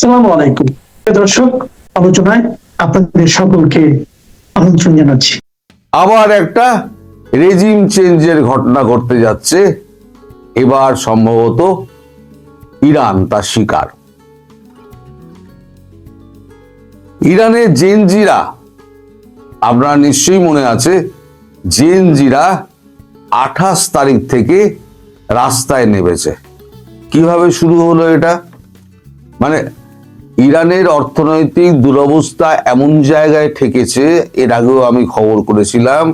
আসসালামু আলাইকুম দর্শক, আলোচনায় আপনাদের সকলকে আমন্ত্রণ জানাচ্ছি। আবার একটা রেজিম চেঞ্জের ঘটনা ঘটতে যাচ্ছে। এবার সম্ভবত ইরান তার শিকার। ইরানের জেনজিরা, আপনার নিশ্চয়ই মনে আছে, জেনজিরা 28 তারিখ থেকে রাস্তায় নেমেছে। কিভাবে শুরু হলো এটা? মানে ইরানের অর্থনৈতিক দুরবস্থা এমন জায়গায় ঠেকেছে, এর আগেও আমি খবর করেছিলাম,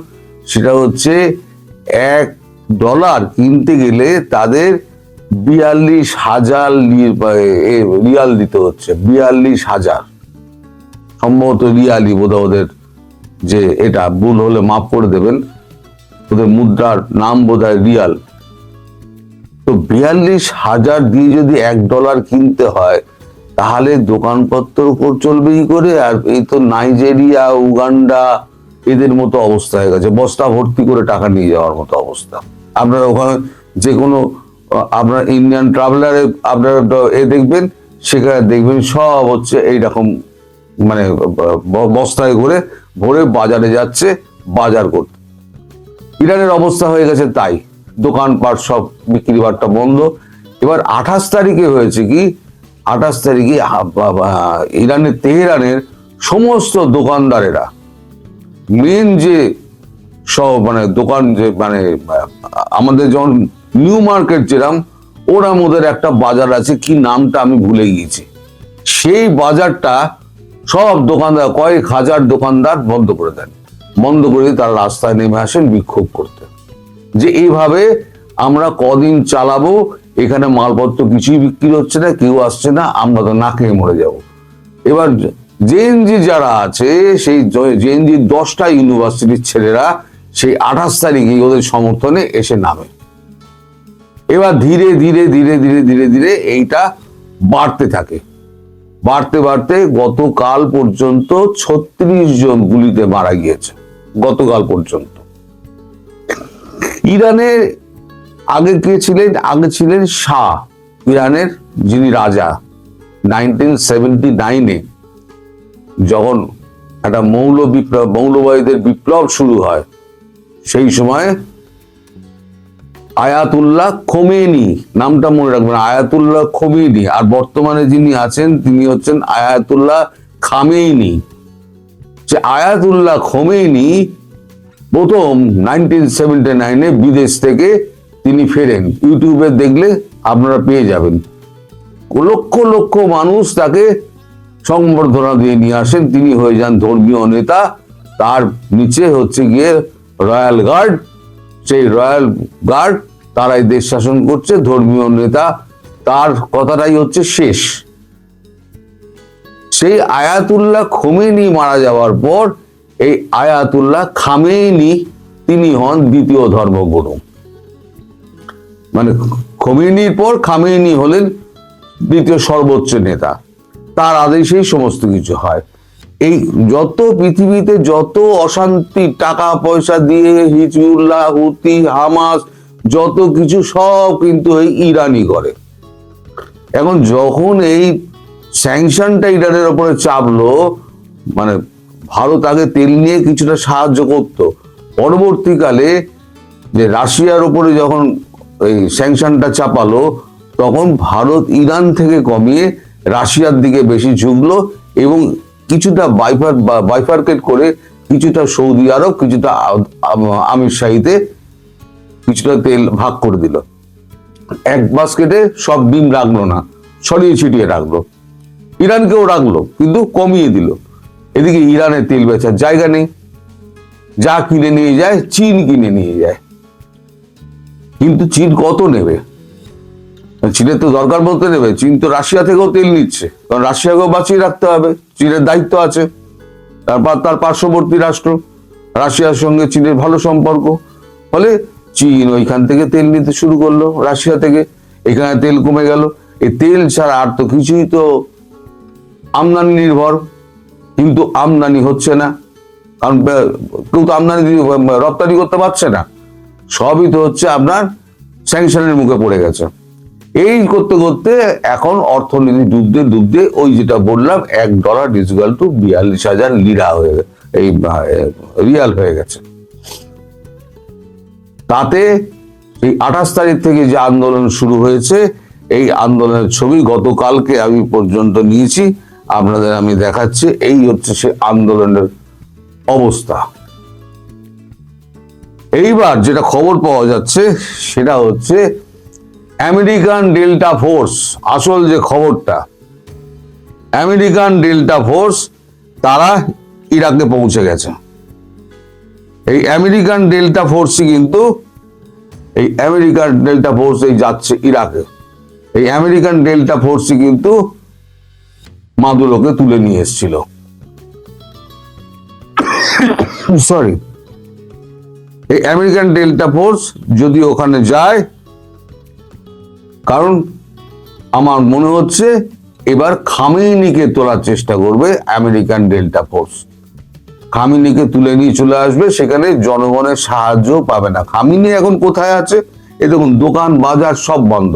সেটা হচ্ছে $1 কিনতে গেলে তাদের 42,000 রিয়াল দিতে হচ্ছে। 42,000, সম্ভবত রিয়ালই বোধহয় ওদের, যে এটা ভুল হলে মাফ করে দেবেন, ওদের মুদ্রার নাম বোধহয় রিয়াল। তো 42,000 দিয়ে যদি $1 কিনতে হয়, তাহলে দোকানপত্র উপর চলবে কি করে? আর এই তো নাইজেরিয়া, উগান্ডা এদের মতো অবস্থা হয়ে গেছে, বস্তা ভর্তি করে টাকা নিয়ে যাওয়ার মতো অবস্থা। আপনারা ওখানে যে কোনো আপনার ইন্ডিয়ান ট্রাভেলারে আপনারা দেখবেন, সেখানে দেখবেন সব হচ্ছে এইরকম, মানে বস্তায় করে ভরে বাজারে যাচ্ছে বাজার করতে। ইরানের অবস্থা হয়ে গেছে তাই, দোকানপাট সব বিক্রি বাট্টা বন্ধ। এবার 28 তারিখে হয়েছে কি, 28 তারিখে ইরানের তেহরানের সমস্ত দোকানদারেরা, মেন যে সব মানে দোকান, যে মানে আমাদের যেমন নিউ মার্কেট যেরাম, ওরা ওদের একটা বাজার আছে, কি নামটা আমি ভুলে গিয়েছি, সেই বাজারটা সব দোকানদার, কয়েক হাজার দোকানদার বন্ধ করে দেন। বন্ধ করে তারা রাস্তায় নেমে আসেন বিক্ষোভ করতে, যে এইভাবে আমরা কদিন চালাবো, এখানে মালপত্র কিছুই বিক্রি হচ্ছে না, কেউ আসছে না, আমরা তো না খেয়ে মরে যাব। এবার জেএনজি যারা আছে, সেই জেএনজি 10টা ইউনিভার্সিটির ছেলেরা সেই 28 তারিখে ওদের সমর্থনে এসে নামে। এবার ধীরে ধীরে ধীরে ধীরে ধীরে ধীরে এইটা বাড়তে থাকে, বাড়তে বাড়তে গতকাল পর্যন্ত 36 জন গুলিতে মারা গিয়েছে। গতকাল পর্যন্ত ইরানের আগে কে ছিলেন? আগে ছিলেন শাহ, ইরানের যিনি রাজা। 1979-এ যখন একটা মৌলবাদীদের বিপ্লব শুরু হয়, সেই সময় আয়াতুল্লাহ খোমেনি, নামটা মনে রাখবেন, আয়াতুল্লাহ খোমেনি। আর বর্তমানে যিনি আছেন তিনি হচ্ছেন আয়াতুল্লাহ খামেনি। যে আয়াতুল্লাহ খোমেনি প্রথম 1979-এ বিদেশ থেকে তিনি ফেরেন। ইউটিউবে দেখলে আপনারা পেয়ে যাবেন। লক্ষ লক্ষ মানুষ তাকে সংবর্ধনা দিয়ে নিয়ে আসেন, তিনি হয়ে যান ধর্মীয় নেতা। তার নিচে হচ্ছে গিয়ে রয়্যাল গার্ড, সেই রয়্যাল গার্ড তারাই দেশ শাসন করছে। ধর্মীয় নেতা, তার কথাটাই হচ্ছে শেষ। সেই আয়াতুল্লাহ খোমেনি মারা যাওয়ার পর এই আয়াতুল্লাহ খামেনি তিনি হন দ্বিতীয় ধর্মগুরু। মানে খোমেনির পর খামেনি হলেন দ্বিতীয় সর্বোচ্চ নেতা, তার আদেশেই সমস্ত কিছু হয়। এই যত পৃথিবীতে যত অশান্তি, টাকা পয়সা দিয়ে হিজবুল্লাহ, হুতি, হামাস, যত কিছু সব কিন্তু এই ইরানি করে। এখন যখন এই স্যাংশনটা ইরানের উপরে চাপলো, মানে ভারত আগে তেল নিয়ে কিছুটা সাহায্য করত, পরবর্তীকালে যে রাশিয়ার উপরে যখন এই স্যাংশনটা চাপালো, তখন ভারত ইরান থেকে কমিয়ে রাশিয়ার দিকে বেশি ঝুঁকলো এবং কিছুটা বাইফার্কেট করে কিছুটা সৌদি আরব, কিছুটা আমির শাহিতে কিছুটা তেল ভাগ করে দিল। এক বাস্কেটে সব ডিম রাখলো না, ছড়িয়ে ছিটিয়ে রাখলো। ইরানকেও রাখলো কিন্তু কমিয়ে দিল। এদিকে ইরানের তেল বেচার জায়গা নেই, যা কিনে নিয়ে যায় চীন কিনে নিয়ে যায়। কিন্তু চীন কত নেবে? চীনের তো দরকার বলতে নেবে। চীন তো রাশিয়া থেকেও তেল নিচ্ছে, কারণ রাশিয়াকেও বাঁচিয়ে রাখতে হবে, চীনের দায়িত্ব আছে। তারপর তার পার্শ্ববর্তী রাষ্ট্র, রাশিয়ার সঙ্গে চীনের ভালো সম্পর্ক, ফলে চীন ওইখান থেকে তেল নিতে শুরু করলো রাশিয়া থেকে। এখানে তেল কমে গেল। এই তেল ছাড়া আর তো কিছুই তো আমদানি নির্ভর, কিন্তু আমদানি হচ্ছে না, কারণ কেউ তো আমদানি রপ্তানি করতে পারছে না। সবই তো হচ্ছে আপনার স্যাংশনের মুখে পড়ে গেছে। এই করতে করতে এখন অর্থনীতি ডুবতে ডুবতে ওই যেটা বললাম $1 ইকুয়াল টু 42,000 লিরা হয়ে গেছে, এই রিয়াল হয়ে গেছে। তাতে এই 28 তারিখ থেকে যে আন্দোলন শুরু হয়েছে, এই আন্দোলনের ছবি গতকালকে আমি পর্যন্ত নিয়েছি, আপনাদের আমি দেখাচ্ছি। এই হচ্ছে সে আন্দোলনের অবস্থা। এইবার যেটা খবর পাওয়া যাচ্ছে সেটা হচ্ছে আমেরিকান ডেল্টা ফোর্স, আসল যে খবরটা, আমেরিকান ডেল্টা ফোর্স তারা ইরাকে পৌঁছে গেছে। এই আমেরিকান ডেল্টা ফোর্সই কিন্তু এই আমেরিকান ডেল্টা ফোর্স এই যাচ্ছে ইরাকে। এই আমেরিকান ডেল্টা ফোর্সই কিন্তু মাদুরোকে তুলে নিয়ে এসেছিল। সরি, এই আমেরিকান ডেল্টা ফোর্স যদি ওখানে যায়, কারণ আমার মনে হচ্ছে এবার খামেনিকে তোলার চেষ্টা করবে আমেরিকান ডেল্টা ফোর্স। খামেনিকে তুলে নিয়ে চলে আসবে, সেখানে জনগণের সাহায্য পাবে না। খামেনি এখন কোথায় আছে? এই দেখুন, দোকান বাজার সব বন্ধ,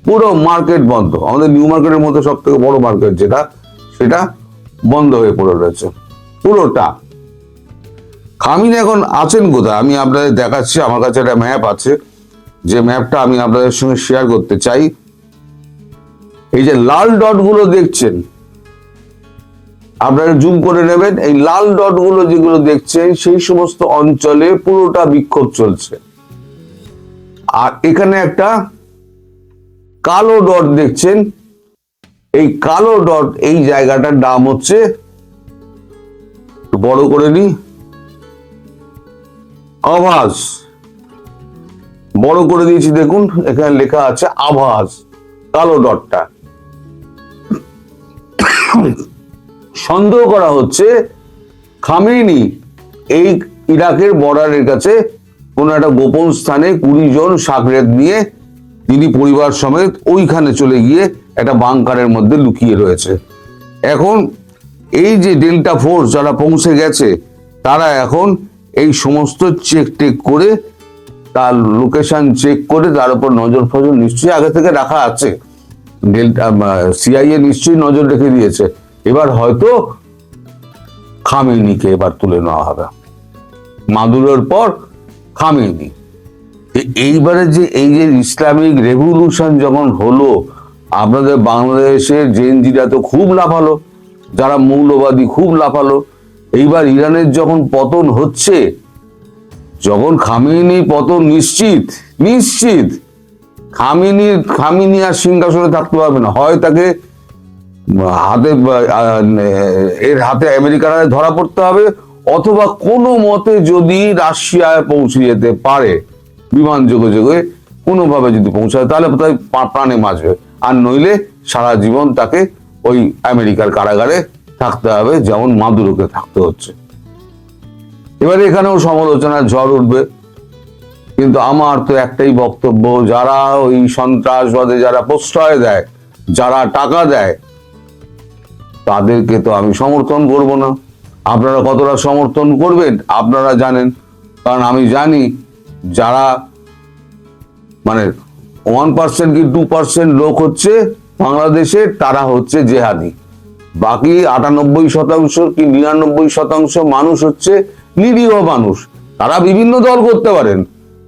পুরো মার্কেট বন্ধ। আমাদের নিউ মার্কেটের মধ্যে সব থেকে বড় মার্কেট যেটা, সেটা বন্ধ হয়ে পড়ে রয়েছে পুরোটা। খামেনি এখন আছেন কোথায় আমি আপনাদের দেখাচ্ছি। আমার কাছে একটা ম্যাপ আছে, যে ম্যাপটা আমি আপনাদের সঙ্গে শেয়ার করতে চাই। এই যে লাল ডট গুলো দেখছেন, আপনারা জুম করে নেবেন, এই লাল ডট গুলো যেগুলো দেখছেন সেই সমস্ত অঞ্চলে পুরোটা বিক্ষোভ চলছে। আর এখানে একটা কালো ডট দেখছেন, এই কালো ডট, এই জায়গাটার নাম হচ্ছে, বড় করে নি, আভাস। বড় করে দিয়েছি, দেখুন এখানে লেখা আছে আভাস, কালো ডটটা। সন্দেহ করা হচ্ছে খামেনি এই ইরাকের বর্ডারের কাছে কোন একটা গোপন স্থানে 20 জন সাগরেদ নিয়ে তিনি পরিবার সমেত ওইখানে চলে গিয়ে একটা বাংকারের মধ্যে লুকিয়ে রয়েছে। এখন এই যে ডেল্টা ফোর্স যারা পৌঁছে গেছে, তারা এখন এই সমস্ত চেক টেক করে, তার লোকেশন চেক করে, তার উপর নজর ফজর নিশ্চয়ই আগে থেকে রাখা আছে। ডেল্টা সিআইএ নিশ্চয়ই নজর রেখে দিয়েছে। এবার হয়তো খামেনিকে এবার তুলে নেওয়া হবে, মাদুরোর পর খামেনি। এইবারে যে এই যে ইসলামিক রেভলিউশন যখন হলো, আপনাদের বাংলাদেশের জেনজিরা তো খুব লাফালো, যারা মৌলবাদী খুব লাফালো। এইবার ইরানের যখন পতন হচ্ছে, যখন খামেনি পতন নিশ্চিত, নিশ্চিত খামেনি আর সিংহাসনে থাকতে পারবে না। হয় তাকে হাতে, এর হাতে আমেরিকার হাতে ধরা পড়তে হবে, অথবা কোনো মতে যদি রাশিয়ায় পৌঁছে যেতে পারে, বিমান যোগে যোগে কোনোভাবে যদি পৌঁছায়, তাহলে প্রাণে বাঁচবে। আর নইলে সারা জীবন তাকে ওই আমেরিকার কারাগারে থাকতে হবে, যেমন মাদুরোকে থাকতে হচ্ছে। এবারে এখানেও সমালোচনার ঝড় উঠবে, কিন্তু আমার তো একটাই বক্তব্য, যারা ওই সন্ত্রাসবাদে যারা প্রশ্রয় দেয়, যারা টাকা দেয়, তাদেরকে তো আমি সমর্থন করব না। আপনারা কতটা সমর্থন করবেন আপনারা জানেন, কারণ আমি জানি যারা মানে 1% কি 2% লোক হচ্ছে বাংলাদেশে, তারা হচ্ছে জেহাদি। বাকি 98% কি 99% মানুষ হচ্ছে নিরীহ মানুষ। তারা বিভিন্ন দল করতে পারেন,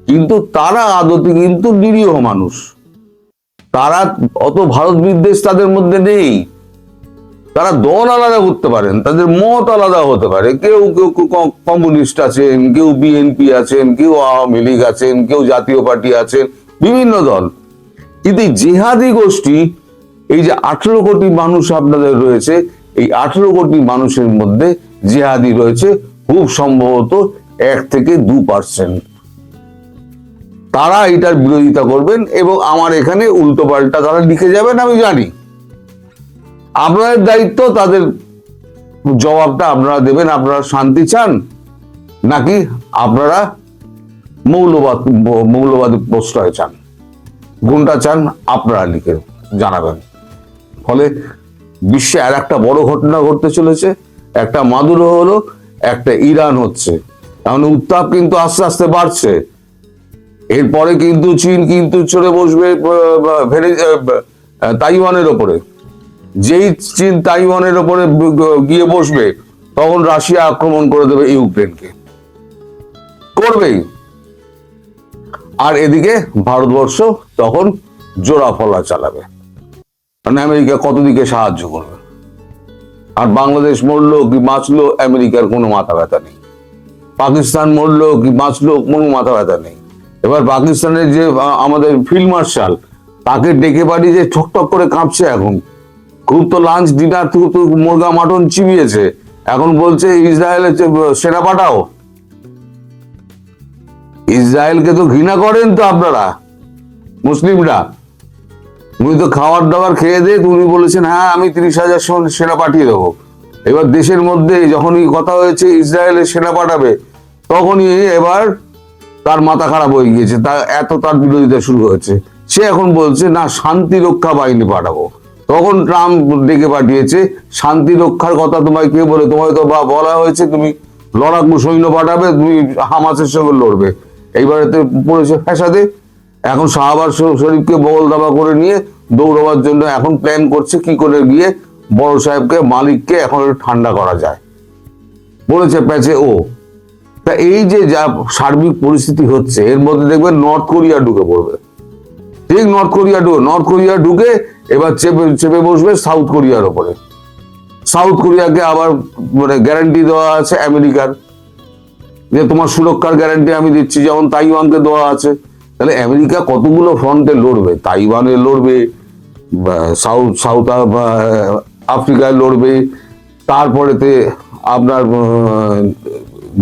কিন্তু তারা আদতে কিন্তু নিরীহ মানুষ। তারা অত ভারত বিদ্বেষ তাদের মধ্যে নেই। তারা দল আলাদা করতে পারেন, তাদের মত আলাদা হতে পারে। কেউ কেউ কমিউনিস্ট আছেন, কেউ বিএনপি আছেন, কেউ আওয়ামী লীগ আছেন, কেউ জাতীয় পার্টি আছেন, বিভিন্ন দল। কিন্তু এই জেহাদি গোষ্ঠী, এই যে 18 কোটি মানুষ আপনাদের রয়েছে, এই 18 কোটি মানুষের মধ্যে জেহাদি রয়েছে খুব সম্ভবত 1 থেকে 2%। তারা এটার বিরোধিতা করবেন এবং আমার এখানে উল্টো পাল্টা তারা লিখে যাবেন, আমি জানি। আপনাদের দায়িত্ব, তাদের জবাবটা আপনারা দেবেন। আপনারা শান্তি চান নাকি আপনারা মৌলবাদী প্রশ্রয় চান, কোনটা চান আপনারা লিখে জানাবেন। ফলে বিশ্বে আর একটা বড় ঘটনা ঘটতে চলেছে। একটা মাদুরো হলো, একটা ইরান হচ্ছে। তাহলে উত্তাপ কিন্তু আস্তে আস্তে বাড়ছে। এরপরে কিন্তু চীন কিন্তু চলে বসবে তাইওয়ানের ওপরে। যেই চীন তাইওয়ানের ওপরে গিয়ে বসবে, তখন রাশিয়া আক্রমণ করে দেবে ইউক্রেনকে, করবেই। আর এদিকে ভারতবর্ষ তখন জোড়া ফলা চালাবে, মানে আমেরিকা কত দিকে সাহায্য করবে। আর বাংলাদেশ মরলো কি বাঁচলো, আমেরিকার কোনো মাথা ব্যথা নেই। পাকিস্তান মরলো কি বাঁচলো, কোনো মাথা ব্যথা নেই। এবার পাকিস্তানের যে আমাদের ফিল্ড মার্শাল, তাকে ডেকে পাঠিয়ে যে ঠকঠক করে কাঁপছে এখন। খুব তো লাঞ্চ ডিনার থেকে তো মুরগা মাটন চিবিয়েছে, এখন বলছে ইসরায়েলের সেনা পাঠাও। ইসরায়েলকে তো ঘৃণা করেন তো আপনারা মুসলিমরা। উনি তো খাবার দাবার খেয়ে দিয়ে উনি বলেছেন হ্যাঁ আমি 30,000 সেনা পাঠিয়ে দেবো। এবার দেশের মধ্যে যখনই কথা হয়েছে ইসরায়েলের সেনা পাঠাবে, তখনই এবার তার মাথা খারাপ হয়ে গিয়েছে, তার বিরোধিতা শুরু হয়েছে। সে এখন বলছে না শান্তি রক্ষা বাহিনী পাঠাবো। তখন ট্রাম্প ডেকে পাঠিয়েছে শান্তি রক্ষার কথা তোমায় কে বলে, তোমায় তো বলা হয়েছে তুমি লড়াকু সৈন্য পাঠাবে, তুমি হামাসের সঙ্গে লড়বে। এইবারে তো পড়েছে ফ্যাসাদে। এখন শাহবাজ শরীফকে বগল দাবা করে নিয়ে দৌড়াবার জন্য এখন প্ল্যান করছে কি করে গিয়ে বড় সাহেবকে মালিককে এখন ঠান্ডা করা যায়, বলেছে প্যাচে ও। তা এই যে যা সার্বিক পরিস্থিতি হচ্ছে, এর মধ্যে দেখবেন নর্থ কোরিয়া ঢুকে পড়বে। ঠিক নর্থ কোরিয়া ঢুকে এবার চেপে বসবে সাউথ কোরিয়ার ওপরে। সাউথ কোরিয়াকে আবার মানে গ্যারান্টি দেওয়া আছে আমেরিকার, যে তোমার সুরক্ষার গ্যারান্টি আমি দিচ্ছি, যেমন তাইওয়ানকে দেওয়া আছে। তাহলে আমেরিকা কতগুলো ফ্রন্টে লড়বে, তাইওয়ানে লড়বে, সাউথ আফ্রিকায় লড়বে, তারপরেতে আপনার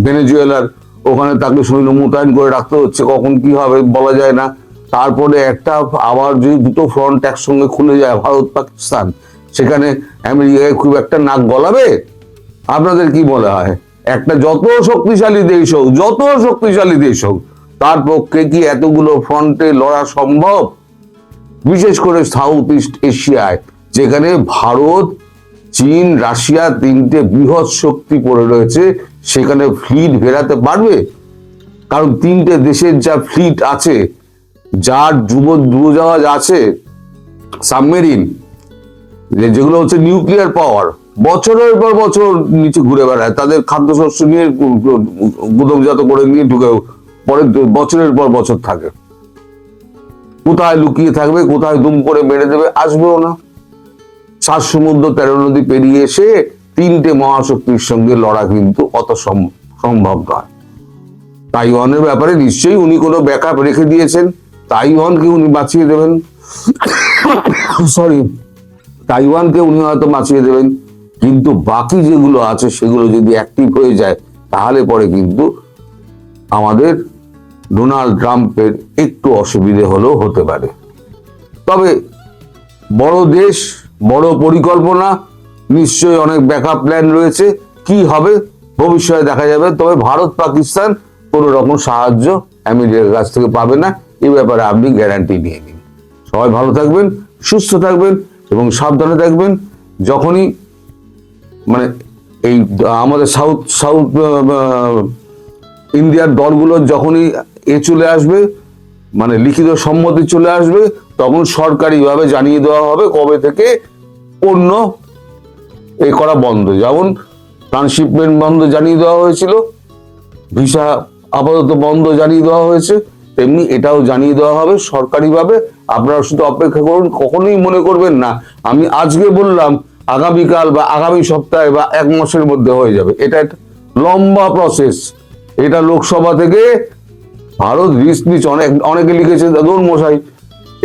ভেনেজুয়েলার ওখানে তাকে সৈন্য মোতায়েন করে রাখতে হচ্ছে, কখন কি হবে বলা যায় না। তারপরে একটা আবার যদি দুটো ফ্রন্ট একসঙ্গে খুলে যায় ভারত পাকিস্তান, সেখানে আমেরিকায় খুব একটা নাক গলাবে? আপনাদের কি মনে হয়? একটা যত শক্তিশালী দেশ হোক তার পক্ষে কি এতগুলো ফ্রন্টে লড়া সম্ভব? বিশেষ করে সাউথ ইস্ট এশিয়ায়, যেখানে ভারত, চীন, রাশিয়া তিনটে বৃহৎ শক্তি পড়ে রয়েছে, সেখানে ফ্লিট ভেড়াতে পারবে? কারণ তিনটে দেশের যা ফ্লিট আছে, যার ডুবোজাহাজ আছে, সাবমেরিন, যেগুলো হচ্ছে নিউক্লিয়ার পাওয়ার, বছরের পর বছর নিচে ঘুরে বেড়ায়, তাদের খাদ্যশস্য নিয়ে গুদামজাত করে নিয়ে ঢুকে পরে বছরের পর বছর থাকে। কোথায় লুকিয়ে থাকবে, কোথায় দুম করে মেরে দেবে, আসবেও না। 7 সমুদ্র 13 নদী পেরিয়ে এসে তিনটে মহাশক্তির সঙ্গে লড়া কিন্তু অত সম্ভব নয়। তাইওয়ানের ব্যাপারে নিশ্চয়ই উনি কোনো ব্যাকআপ রেখে দিয়েছেন, তাইওয়ানকে উনি বাঁচিয়ে দেবেন। তাইওয়ানকে উনি হয়তো বাঁচিয়ে দেবেন, কিন্তু বাকি যেগুলো আছে সেগুলো যদি অ্যাক্টিভ হয়ে যায়, তাহলে পরে কিন্তু আমাদের ডোনাল্ড ট্রাম্পের একটু অসুবিধে হলেও হতে পারে। তবে বড় দেশ, বড় পরিকল্পনা, নিশ্চয়ই অনেক ব্যাকআপ প্ল্যান রয়েছে। কি হবে ভবিষ্যতে দেখা যাবে। তবে ভারত পাকিস্তান কোনো রকম সাহায্য আমেরিকার কাছ থেকে পাবে না, এই ব্যাপারে আপনি গ্যারান্টি নিয়ে নিন। সবাই ভালো থাকবেন, সুস্থ থাকবেন এবং সাবধানে থাকবেন। যখনই মানে এই আমাদের সাউথ ইন্ডিয়ার দলগুলোর যখনই চলে আসবে, মানে লিখিত সম্মতি চলে আসবে, তখন সরকারিভাবে জানিয়ে দেওয়া হবে কবে থেকে পণ্য করা বন্ধ। যেমন ট্রান্সশিপমেন্ট বন্ধ জানিয়ে দেওয়া হয়েছিল, ভিসা আপাতত বন্ধ জানিয়ে দেওয়া হয়েছে, তেমনি এটাও জানিয়ে দেওয়া হবে সরকারিভাবে। আপনারা শুধু অপেক্ষা করুন, কখনোই মনে করবেন না আমি আজকে বললাম আগামীকাল বা আগামী সপ্তাহে বা 1 মাসের মধ্যে হয়ে যাবে। এটা একটা লম্বা প্রসেস। এটা লোকসভা থেকে ভারত রিস্ক নিচ্ছে। অনেকে লিখেছে ধরুন মশাই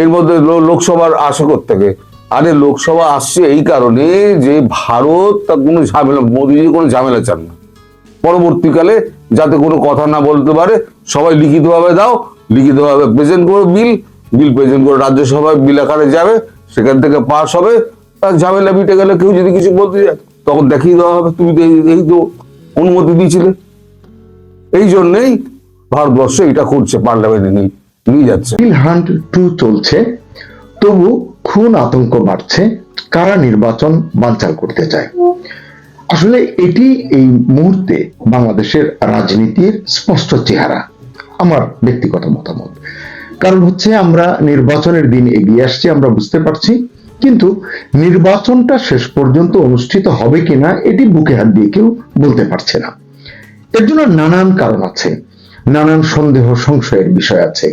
এর মধ্যে লোকসভার আসে থেকে। আরে লোকসভা আসছে এই কারণে যে ভারত তা কোনো ঝামেলা, মোদীজি কোনো ঝামেলা চান না। পরবর্তীকালে যাতে কোনো কথা না বলতে পারে, সবাই লিখিতভাবে দাও, লিখিতভাবে প্রেজেন্ট করো, বিল প্রেজেন্ট করে রাজ্যসভায় বিল আকারে যাবে, সেখান থেকে পাস হবে। তার ঝামেলা মিটে গেলে কেউ যদি কিছু বলতে যায় তখন দেখিয়ে দেওয়া হবে তুমি তো এই তো অনুমতি দিয়েছিলে। এই জন্যই ভারতবর্ষ এটা করছে, পার্লামেন্টে নিয়ে যাচ্ছে। হান্ট 2 চলছে, তবু খুন আতঙ্ক বাড়ছে, কারা নির্বাচন বানচাল করতে চায়। আসলে এটি এই মুহূর্তে বাংলাদেশের রাজনীতির স্পষ্ট চেহারা। আমার ব্যক্তিগত মতামত। কারণ হচ্ছে আমরা নির্বাচনের দিন এগিয়ে আসছি, আমরা বুঝতে পারছি, কিন্তু নির্বাচনটা শেষ পর্যন্ত অনুষ্ঠিত হবে কিনা এটি বুকে হাত দিয়ে কেউ বলতে পারছে না। এর জন্য নানান কারণ আছে, নানান সন্দেহ সংশয়ের বিষয় আছে,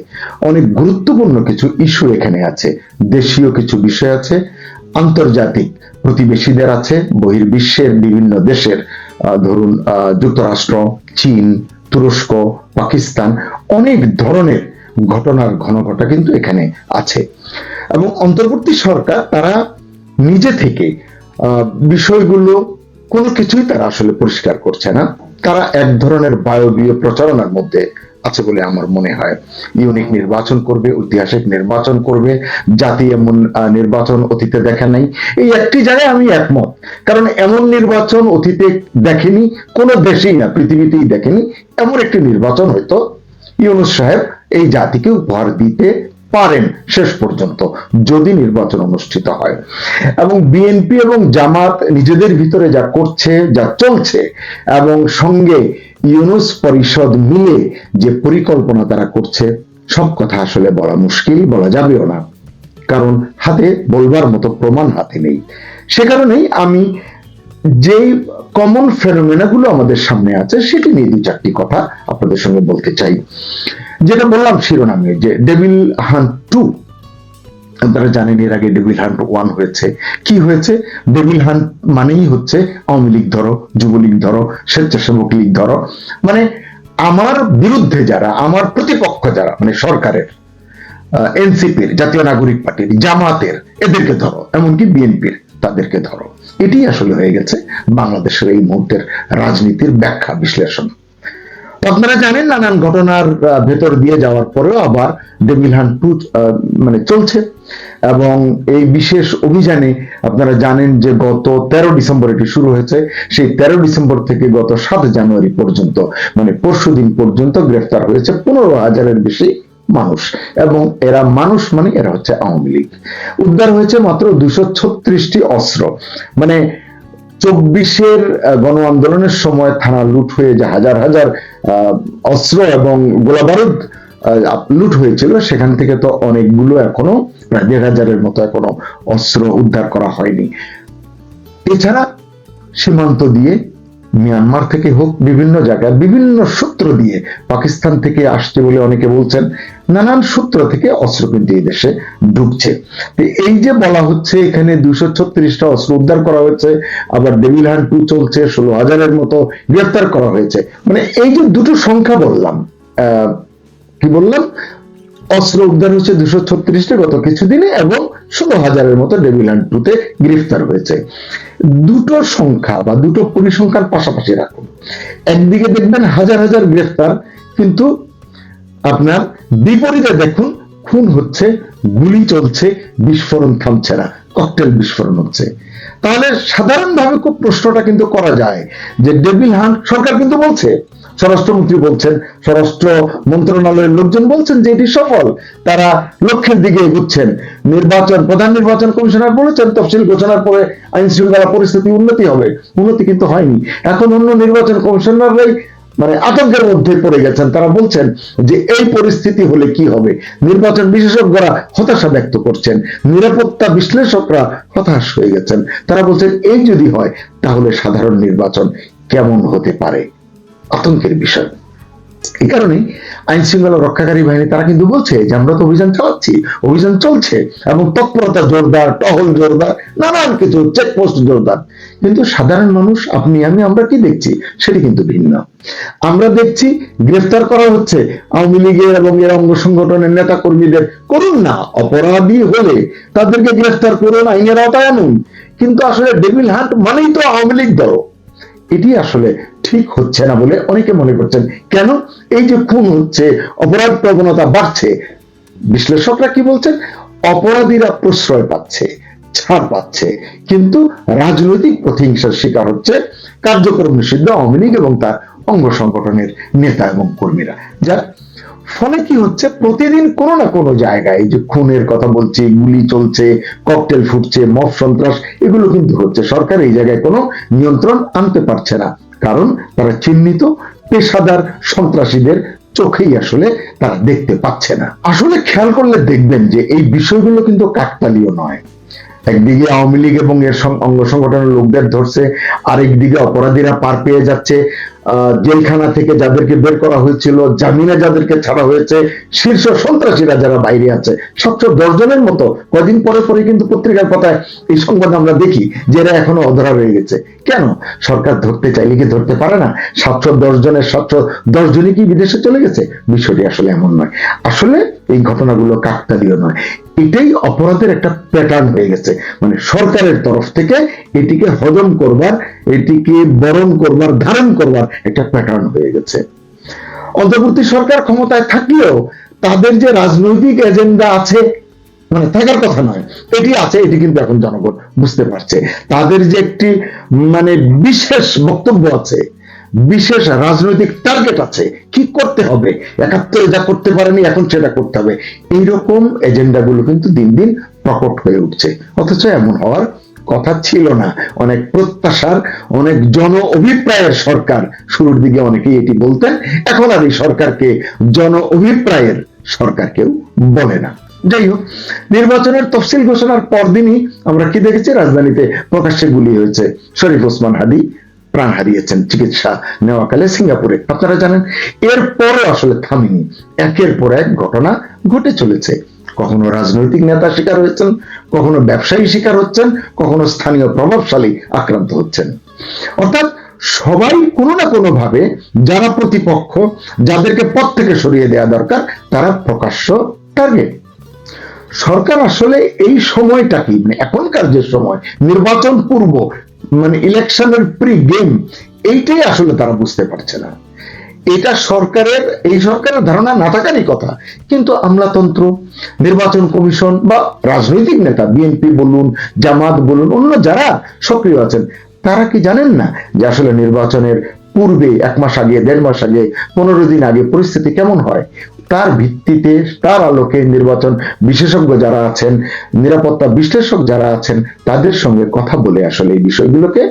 অনেক গুরুত্বপূর্ণ কিছু ইস্যু এখানে আছে, দেশীয় কিছু বিষয় আছে, আন্তর্জাতিক প্রতিবেশীদের আছে, বহির্বিশ্বের বিভিন্ন দেশের, ধরুন যুক্তরাষ্ট্র, চীন, তুরস্ক, পাকিস্তান, অনেক ধরনের ঘটনার ঘনঘটা কিন্তু এখানে আছে। এবং অন্তর্বর্তী সরকার তারা নিজে থেকে বিষয়গুলো কোনো কিছুই তারা আসলে পরিষ্কার করছে না। তারা এক ধরনের বায়বীয় প্রচারণার মধ্যে আছে বলে আমার মনে হয়। ইউনিক নির্বাচন করবে, ঐতিহাসিক নির্বাচন করবে, জাতি এমন নির্বাচন অতীতে দেখা নাই, এই একটি জায়গায় আমি একমত। কারণ এমন নির্বাচন অতীতে দেখেনি, কোনো দেশেই না, পৃথিবীতেই দেখেনি এমন একটি নির্বাচন হয়তো ইউনূস সাহেব এই জাতিকে উপহার দিতে পারেন শেষ পর্যন্ত, যদি নির্বাচন অনুষ্ঠিত হয়। এবং বিএনপি এবং জামাত নিজেদের ভিতরে যা করছে, যা চলছে, এবং সঙ্গে ইউনূস পরিষদ মিলে যে পরিকল্পনা তারা করছে, সব কথা আসলে বলা মুশকিল, বলা যাবেও না, কারণ হাতে বলবার মতো প্রমাণ হাতে নেই। সে কারণেই আমি যেই কমন ফেনোমেনাগুলো আমাদের সামনে আছে সেটি নিয়ে দু চারটি কথা আপনাদের সঙ্গে বলতে চাই। যেটা বললাম শিরোনামে, যে ডেভিল হান্ট 2, আপনারা জানেন এর আগে ডেভিল হান্ট 1 হয়েছে। কি হয়েছে? ডেভিল হান্ট মানেই হচ্ছে আওয়ামী লীগ ধরো, যুবলীগ ধরো, স্বেচ্ছাসেবক লীগ ধরো, মানে আমার বিরুদ্ধে যারা, আমার প্রতিপক্ষ যারা, মানে সরকারের, এনসিপির, জাতীয় নাগরিক পার্টির, জামাতের, এদেরকে ধরো, এমনকি বিএনপির, তাদেরকে ধরো। এটি আসলে হয়ে গেছে বাংলাদেশের এই মুহূর্তের রাজনীতির ব্যাখ্যা বিশ্লেষণ। আপনারা জানেন নানান ঘটনার ভেতর দিয়ে যাওয়ার পরেও আবার ডেভিল হান্ট 2 মানে চলছে। এবং এই বিশেষ অভিযানে আপনারা জানেন যে গত 13 ডিসেম্বর এটি শুরু হয়েছে। সেই 13 ডিসেম্বর থেকে গত 7 জানুয়ারি পর্যন্ত, মানে পরশুদিন পর্যন্ত গ্রেফতার হয়েছে 15,000-এর বেশি মানুষ। এবং এরা মানুষ মানে এরা হচ্ছে আওয়ামী লীগ। উদ্ধার হয়েছে মাত্র 236টি অস্ত্র। মানে 24-এর গণ আন্দোলনের সময় থানা লুট হয়ে যে হাজার হাজার অস্ত্র এবং গোলাবারুদ লুট হয়েছিল, সেখান থেকে তো অনেকগুলো এখনো, প্রায় 1,500-এর মতো এখনো অস্ত্র উদ্ধার করা হয়নি। এছাড়া সীমান্ত দিয়ে, মিয়ানমার থেকে হোক, বিভিন্ন জায়গায় বিভিন্ন সূত্র দিয়ে, পাকিস্তান থেকে আসছে বলে অনেকে বলছেন, নানান সূত্র থেকে অস্ত্র কিন্তু এই দেশে ঢুকছে। এই যে বলা হচ্ছে এখানে 236টা অস্ত্র উদ্ধার করা হয়েছে, আবার ডেভিল হান্ট 2 চলছে, 16,000-এর মতো গ্রেফতার করা হয়েছে, মানে এই যে দুটো সংখ্যা বললাম, কি বললাম, অস্ত্র উদ্ধার হচ্ছে 236টা গত কিছুদিনে, এবং 16,000-এর মতো ডেভিল হান্ট 2-তে গ্রেফতার হয়েছে। দুটো সংখ্যা বা দুটো পরিসংখ্যান পাশাপাশি রাখুন। একদিকে দেখবেন হাজার হাজার গ্রেফতার, কিন্তু আপনার বিপরীতে দেখুন খুন হচ্ছে, গুলি চলছে, বিস্ফোরণ থামছে না, ককটেল বিস্ফোরণ হচ্ছে। তাহলে সাধারণভাবে খুব প্রশ্নটা কিন্তু করা যায় যে ডেভিল হান্ট, সরকার কিন্তু বলছে, স্বরাষ্ট্রমন্ত্রী বলছেন, স্বরাষ্ট্র মন্ত্রণালয়ের লোকজন বলছেন যে এটি সফল, তারা লক্ষ্যের দিকে এগুচ্ছেন। প্রধান নির্বাচন কমিশনার বলেছেন তফসিল ঘোষণার পরে আইন শৃঙ্খলা পরিস্থিতি উন্নতি হবে, উন্নতি কিন্তু হয়নি। এখন অন্য নির্বাচন কমিশনাররাই মানে আতঙ্কের মধ্যে পড়ে গেছেন। তারা বলছেন যে এই পরিস্থিতি হলে কি হবে। নির্বাচন বিশেষজ্ঞরা হতাশা ব্যক্ত করছেন, নিরাপত্তা বিশ্লেষকরা হতাশ হয়ে গেছেন। তারা বলছেন এই যদি হয় তাহলে সাধারণ নির্বাচন কেমন হতে পারে, আতঙ্কের বিষয়। এই কারণে আইন শৃঙ্খলা রক্ষাকারী বাহিনী তারা কিন্তু বলছে যে আমরা তো অভিযান চালাচ্ছি, অভিযান চলছে, এবং তৎপরতা জোরদার, টহল জোরদার, নানান কিছু চেকপোস্ট জোরদার। কিন্তু সাধারণ মানুষ, আপনি আমি, আমরা কি দেখছি সেটি কিন্তু ভিন্ন। আমরা দেখছি গ্রেফতার করা হচ্ছে আওয়ামী লীগের এবং এর অঙ্গ সংগঠনের নেতা কর্মীদের। করুন না, অপরাধী হলে তাদেরকে গ্রেফতার করুন, আইনের আওতায় আনুন, কিন্তু আসলে ডেভিল হান্ট মানেই তো আওয়ামী লীগ দল। এটি আসলে ঠিক হচ্ছে না বলে অনেকে মনে করছেন। কেন? এই যে খুন হচ্ছে, অপরাধ প্রবণতা বাড়ছে, বিশ্লেষকরা কি বলছেন? অপরাধীরা প্রশ্রয় পাচ্ছে, ছাড় পাচ্ছে, কিন্তু রাজনৈতিক প্রতিহিংসার শিকার হচ্ছে কার্যক্রম নিষিদ্ধ আওয়ামী লীগ এবং তার অঙ্গ সংগঠনের নেতা এবং কর্মীরা। যার ফলে কি হচ্ছে, প্রতিদিন কোনো না কোনো জায়গায়, যে খুনের কথা বলছে, গুলি চলছে, ককটেল ফুটছে, মব সন্ত্রাস, এগুলো কিন্তু হচ্ছে। সরকার এই জায়গায় কোনো নিয়ন্ত্রণ আনতে পারছে না, কারণ তারা চিহ্নিত পেশাদার সন্ত্রাসীদের চোখেই আসলে তারা দেখতে পাচ্ছে না। আসলে খেয়াল করলে দেখবেন যে এই বিষয়গুলো কিন্তু কাকতালীয় নয়। একদিকে আওয়ামী লীগ এবং এর অঙ্গ সংগঠনের লোকদের ধরছে, আরেকদিকে অপরাধীরা পার পেয়ে যাচ্ছে, জেলখানা থেকে যাদেরকে বের করা হয়েছিল, জামিনে যাদেরকে ছাড়া হয়েছে, শীর্ষ সন্ত্রাসীরা যারা বাইরে আছে 710 জনের মতো। কদিন পরে পরে কিন্তু পত্রিকার পাতায় এই সংবাদ আমরা দেখি যে এরা এখনো অধরা রয়ে গেছে। কেন? সরকার ধরতে চাইলে কি ধরতে পারে না? 710 জনের 710 জনই কি বিদেশে চলে গেছে? বিষয়টি আসলে এমন নয়। আসলে এই ঘটনাগুলো কাকতালীয় নয়, এটাই অপরাধের একটা প্যাটার্ন হয়ে গেছে। মানে সরকারের তরফ থেকে এটিকে হজম করবার, এটিকে বরণ করবার, ধারণ করবার একটা প্যাটার্ন হয়ে গেছে। অন্তর্বর্তী সরকার ক্ষমতায় থাকলেও তাদের যে রাজনৈতিক এজেন্ডা আছে, মানে থাকার কথা নয়, এটি আছে, এটি কিন্তু এখন জনগণ বুঝতে পারছে। তাদের যে একটি মানে বিশেষ বক্তব্য আছে, বিশেষ রাজনৈতিক টার্গেট আছে, কি করতে হবে, 71 যা করতে পারেনি এখন সেটা করতে হবে, এইরকম এজেন্ডাগুলো কিন্তু দিন দিন প্রকট হয়ে উঠছে। অথচ এমন হওয়ার কথা ছিল না। অনেক প্রত্যাশার, অনেক জন অভিপ্রায়ের সরকার, শুরুর দিকে অনেকেই এটি বলতেন, এখন আর এই সরকারকে জন অভিপ্রায়ের সরকার কেউ বলে না। যাই হোক, নির্বাচনের তফসিল ঘোষণার পরদিনই আমরা কি দেখেছি? রাজধানীতে প্রকাশ্যে গুলি হয়েছে। শরীফ ওসমান হাদি প্রাণ হারিয়েছেন চিকিৎসা নেওয়াকালে সিঙ্গাপুরে, আপনারা জানেন। এরপরে আসলে থামেনি, একের পর এক ঘটনা ঘটে চলেছে। কখনো রাজনৈতিক নেতা শিকার হয়েছেন, কখনো ব্যবসায়ী শিকার হচ্ছেন, কখনো স্থানীয় প্রভাবশালী আক্রান্ত হচ্ছেন। অর্থাৎ সবাই কোনো না কোনো ভাবে, যারা প্রতিপক্ষ, যাদেরকে পদ থেকে সরিয়ে দেওয়া দরকার, তারা প্রকাশ্য টার্গেট। সরকার আসলে এই সময়টা কি, মানে এখনকার যে সময় নির্বাচন পূর্ব, মানে ইলেকশনের প্রি গেম, এইটাই আসলে তারা বুঝতে পারছে না। এটা সরকারের, এই সরকারের ধারণা না থাকারই কথা, কিন্তু আমলাতন্ত্র, নির্বাচন কমিশন বা রাজনৈতিক নেতা, বিএনপি বলুন, জামাত বলুন, অন্য যারা সক্রিয় আছেন, তারা কি জানেন না যে আসলে নির্বাচনের পূর্বে 1 মাস আগে, 1.5 মাস আগে, 15 দিন আগে পরিস্থিতি কেমন হয়? তার ভিত্তিতে, তার আলোকে নির্বাচন বিশেষজ্ঞ যারা আছেন, নিরাপত্তা বিশ্লেষক যারা আছেন, তাদের সঙ্গে কথা বলে আসলে এই বিষয়গুলোকে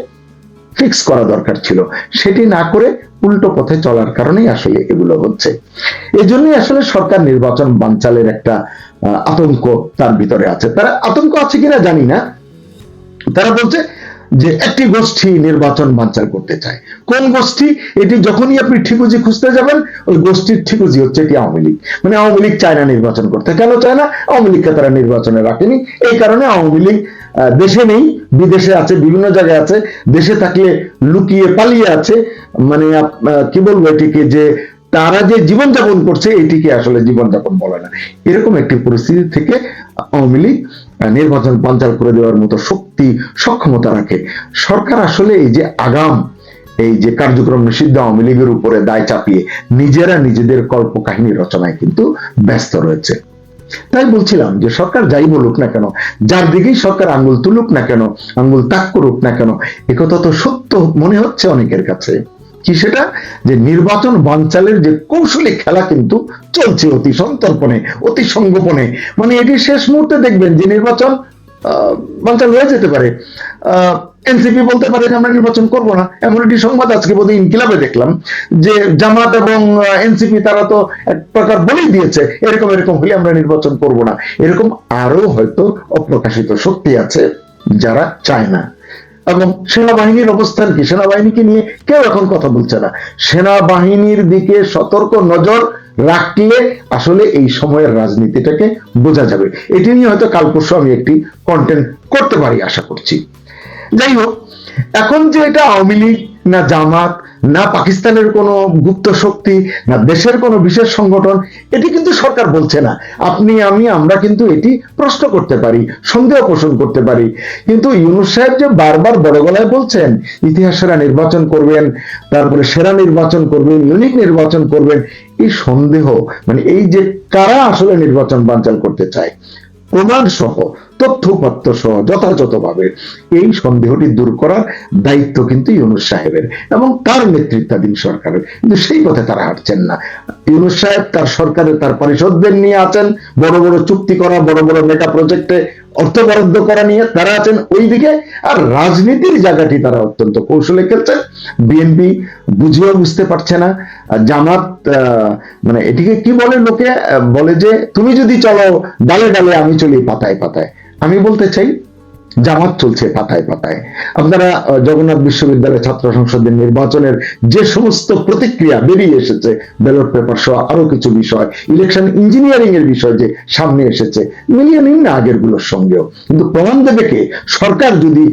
ফিক্স করা দরকার ছিল। সেটি না করে উল্টো পথে চলার কারণেই আসলে এগুলো হচ্ছে। এজন্যই আসলে সরকার নির্বাচন বানচালের একটা আতঙ্ক তার ভিতরে আছে। তারা আতঙ্ক আছে কিনা জানি না, তারা বলছে যে একটি গোষ্ঠী নির্বাচন বানচাল করতে চায়। কোন গোষ্ঠী? এটি যখনই আপনি ঠিকুজি খুঁজতে যাবেন, ওই গোষ্ঠীর ঠিকুজি হচ্ছে এটি আওয়ামী লীগ। মানে আওয়ামী লীগ চায় না নির্বাচন করতে। কেন চায় না? আওয়ামী লীগকে তারা নির্বাচনে রাখেনি, এই কারণে আওয়ামী লীগ দেশে নেই, বিদেশে আছে, বিভিন্ন জায়গায় আছে, দেশে থাকলে লুকিয়ে পালিয়ে আছে। মানে কি বলবো এটিকে, যে তারা যে জীবনযাপন করছে এটিকে আসলে জীবনযাপন বলে না। এরকম একটি পরিস্থিতি থেকে আওয়ামী লীগ নির্বাচন বানচাল করে দেওয়ার মতো শক্তি, সক্ষমতা রাখে। সরকার আসলে এই যে আগাম এই যে কার্যক্রম নিষিদ্ধ আওয়ামী লীগের উপরে দায় চাপিয়ে নিজেরা নিজেদের কল্প কাহিনী রচনায় কিন্তু ব্যস্ত রয়েছে। তাই বলছিলাম যে সরকার যাই বলুক না কেন, যার দিকেই সরকার আঙ্গুল তুলুক না কেন, আঙ্গুল তাক করুক না কেন, একথা তো সত্য মনে হচ্ছে অনেকের কাছে। কি সেটা? যে নির্বাচন বানচালের যে কৌশলী খেলা কিন্তু চলছে অতি সন্তর্পণে, অতি সংগোপনে। মানে এটি শেষ মুহূর্তে দেখবেন যে নির্বাচন বানচাল হয়ে যেতে পারে। এনসিপি বলতে পারে আমরা নির্বাচন করব না, এমন একটি সংবাদ আজকে বোধহয় ইনকিলাবে দেখলাম যে জামাত এবং এনসিপি তারা তো এক প্রকার বলেই দিয়েছে এরকম এরকম হলে আমরা নির্বাচন করব না। এরকম আরো হয়তো অপ্রকাশিত শক্তি আছে যারা চায় না। এবং সেনাবাহিনীর অবস্থান কি? সেনাবাহিনীকে নিয়ে কেউ এখন কথা বলছে না। সেনাবাহিনীর দিকে সতর্ক নজর রাখলে আসলে এই সময়ের রাজনীতিটাকে বোঝা যাবে। এটি নিয়ে হয়তো কাল পরশু আমি একটি কন্টেন্ট করতে পারি, আশা করছি। যাই হোক, এখন যে এটা আওয়ামী লীগ না জামাত না পাকিস্তানের কোনো গুপ্ত শক্তি না দেশের কোনো বিশেষ সংগঠন, এটি কিন্তু সরকার বলছে না। আপনি আমি আমরা কিন্তু এটি প্রশ্ন করতে পারি, সন্দেহ পোষণ করতে পারি। কিন্তু ইউনূস সাহেব যে বারবার বড় গলায় বলছেন ইতিহাসেরা নির্বাচন করবেন, তারপরে সেরা নির্বাচন করবেন, ইউনিক নির্বাচন করবেন, এই সন্দেহ, মানে এই যে কারা আসলে নির্বাচন বানচাল করতে চায়, প্রমাণ সহ তথ্যপত্র সহ যথাযথভাবে এই সন্দেহটি দূর করার দায়িত্ব কিন্তু ইউনূস সাহেবের এবং তার নেতৃত্বাধীন সরকারের, কিন্তু সেই পথে তারা হাঁটছেন না। ইউনূস সাহেব তার সরকারে তার পরিষদদের নিয়ে আছেন, বড় বড় চুক্তি করা, বড় বড় মেগা প্রজেক্টে অর্থ বরাদ্দ করা নিয়ে তারা আছেন ওইদিকে, আর রাজনীতির জায়গাটি তারা অত্যন্ত কৌশলে খেলছেন। বিএনপি বুঝেও বুঝতে পারছে না, জামাত মানে এটিকে কি বলে, লোকে বলে যে তুমি যদি চলো ডালে ডালে আমি চলি পাতায় পাতায়। আমি বলতে চাই জামাত চলছে পাতায় পাতায়। আপনারা জগন্নাথ বিশ্ববিদ্যালয় ছাত্র সংসদের নির্বাচনের যে সমস্ত প্রতিক্রিয়া বেরিয়ে এসেছে, ব্যালট পেপার সহ আরো কিছু বিষয়, ইলেকশন ইঞ্জিনিয়ারিং এর বিষয় যে সামনে এসেছে, মিলিয়ে নিন না আগের গুলোর সঙ্গেও, কিন্তু প্রমাণ দেবে কে? সরকার যদি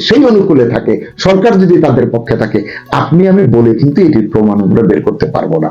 সেই অনুকূলে থাকে, সরকার যদি তাদের পক্ষে থাকে, আপনি আমি বলে কিন্তু এটির প্রমাণ আমরা বের করতে পারবো না।